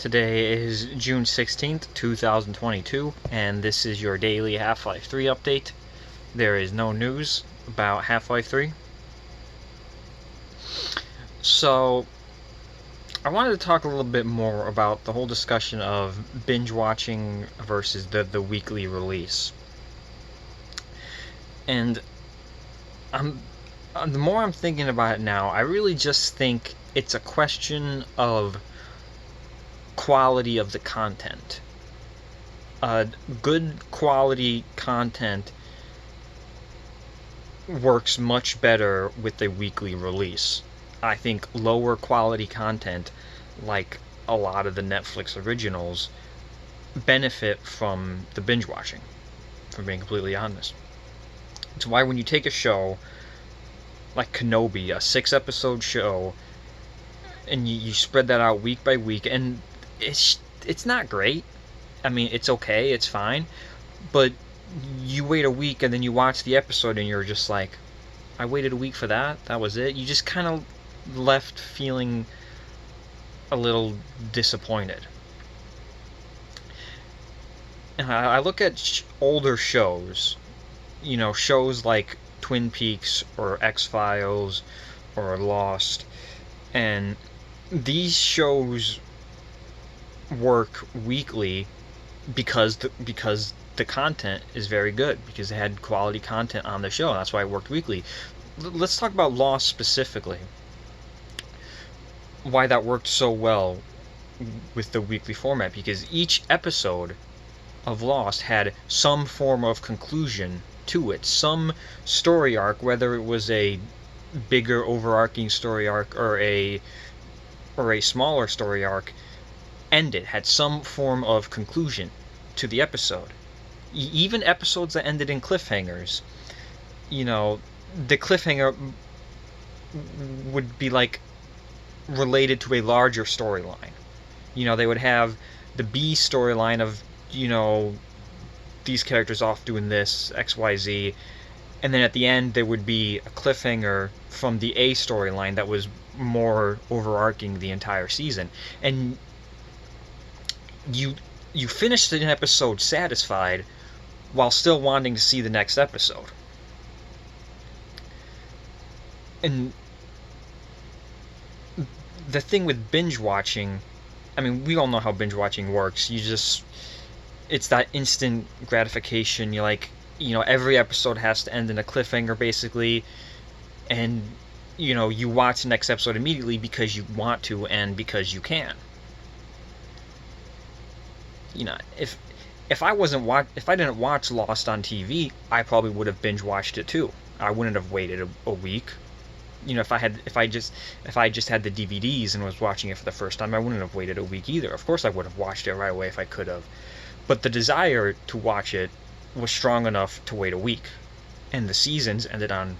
Today is June 16th, 2022, and this is your daily Half-Life 3 update. There is no news about Half-Life 3. So, I wanted to talk a little bit more about the whole discussion of binge watching versus the weekly release. And the more I'm thinking about it now, I really just think it's a question of quality of the content. Good quality content works much better with a weekly release. I think lower quality content, like a lot of the Netflix originals, benefit from the binge watching, for being completely honest. It's why when you take a show like Kenobi, a 6-episode show, and you spread that out week by week, and it's not great. I mean, it's okay, it's fine, but you wait a week and then you watch the episode and you're just like, I waited a week for that? That was it? You just kind of left feeling a little disappointed. And I look at older shows, shows like Twin Peaks or X-Files or Lost, and these shows work weekly because the content is very good, because they had quality content on the show. That's why it worked weekly. Let's talk about Lost specifically. Why that worked so well with the weekly format, because each episode of Lost had some form of conclusion to it, some story arc, whether it was a bigger overarching story arc or a smaller story arc, had some form of conclusion to the episode. Even episodes that ended in cliffhangers, the cliffhanger would be like related to a larger storyline. They would have the B storyline of, these characters off doing this, XYZ, and then at the end there would be a cliffhanger from the A storyline that was more overarching the entire season. And you finished an episode satisfied while still wanting to see the next episode. And the thing with binge watching, I mean, we all know how binge watching works. It's that instant gratification. You're like, every episode has to end in a cliffhanger basically, and you watch the next episode immediately because you want to and because you can. If I didn't watch Lost on TV, I probably would have binge watched it too. I wouldn't have waited a week. If I just had the DVDs and was watching it for the first time, I wouldn't have waited a week either. Of course I would have watched it right away if I could have. But the desire to watch it was strong enough to wait a week. And the seasons ended on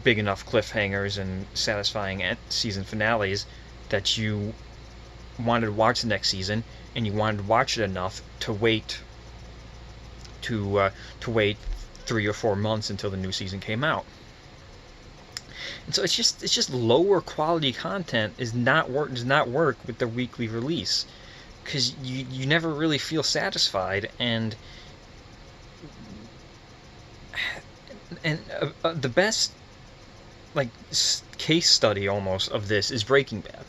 big enough cliffhangers and satisfying season finales that you wanted to watch the next season, and you wanted to watch it enough to wait 3 or 4 months until the new season came out. And so it's just lower quality content does not work with the weekly release, because you never really feel satisfied. And the best case study almost of this is Breaking Bad.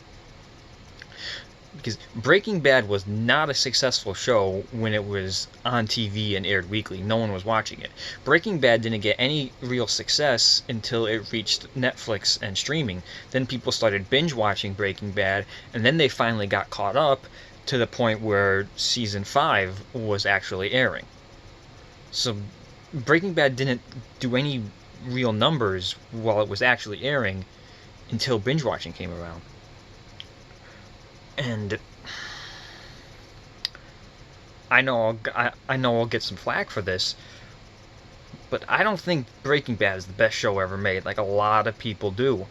Because Breaking Bad was not a successful show when it was on TV and aired weekly. No one was watching it. Breaking Bad didn't get any real success until it reached Netflix and streaming. Then people started binge watching Breaking Bad, and then they finally got caught up to the point where season 5 was actually airing. So Breaking Bad didn't do any real numbers while it was actually airing until binge watching came around. And I know I'll get some flack for this, but I don't think Breaking Bad is the best show ever made, like a lot of people do.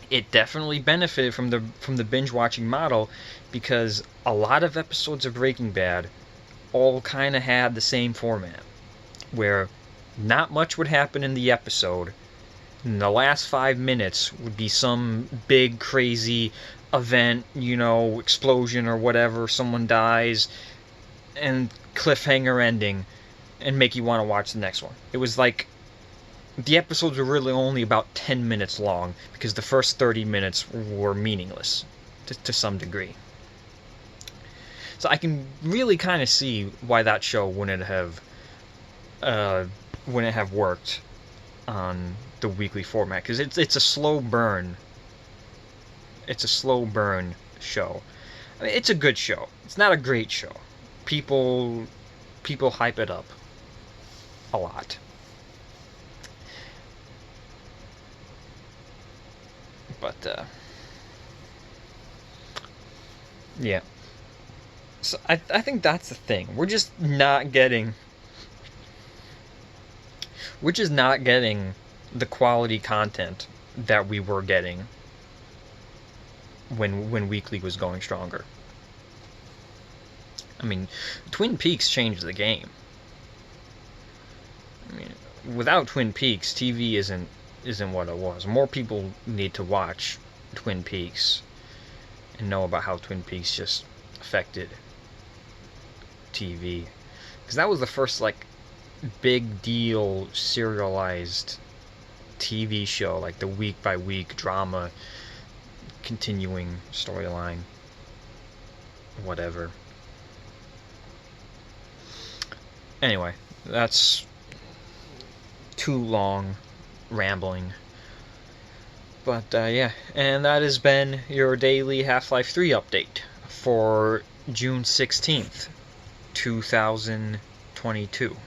It definitely benefited from the binge watching model, because a lot of episodes of Breaking Bad all kind of had the same format, where not much would happen in the episode, and the last 5 minutes would be some big crazy event, explosion or whatever, someone dies, and cliffhanger ending, and make you want to watch the next one. It was like the episodes were really only about 10 minutes long because the first 30 minutes were meaningless to some degree. So I can really kind of see why that show wouldn't have worked on the weekly format, because it's a slow burn. It's a slow burn show. I mean, it's a good show. It's not a great show. People hype it up a lot. But yeah. So I think that's the thing. We're just not getting the quality content that we were getting when Weekly was going stronger. I mean, Twin Peaks changed the game. I mean, without Twin Peaks, TV isn't what it was. More people need to watch Twin Peaks and know about how Twin Peaks just affected TV, because that was the first big deal serialized TV show, like the week by week drama, continuing storyline, whatever. Anyway, that's too long rambling. But yeah, and that has been your daily Half-Life 3 update for June 16th, 2022.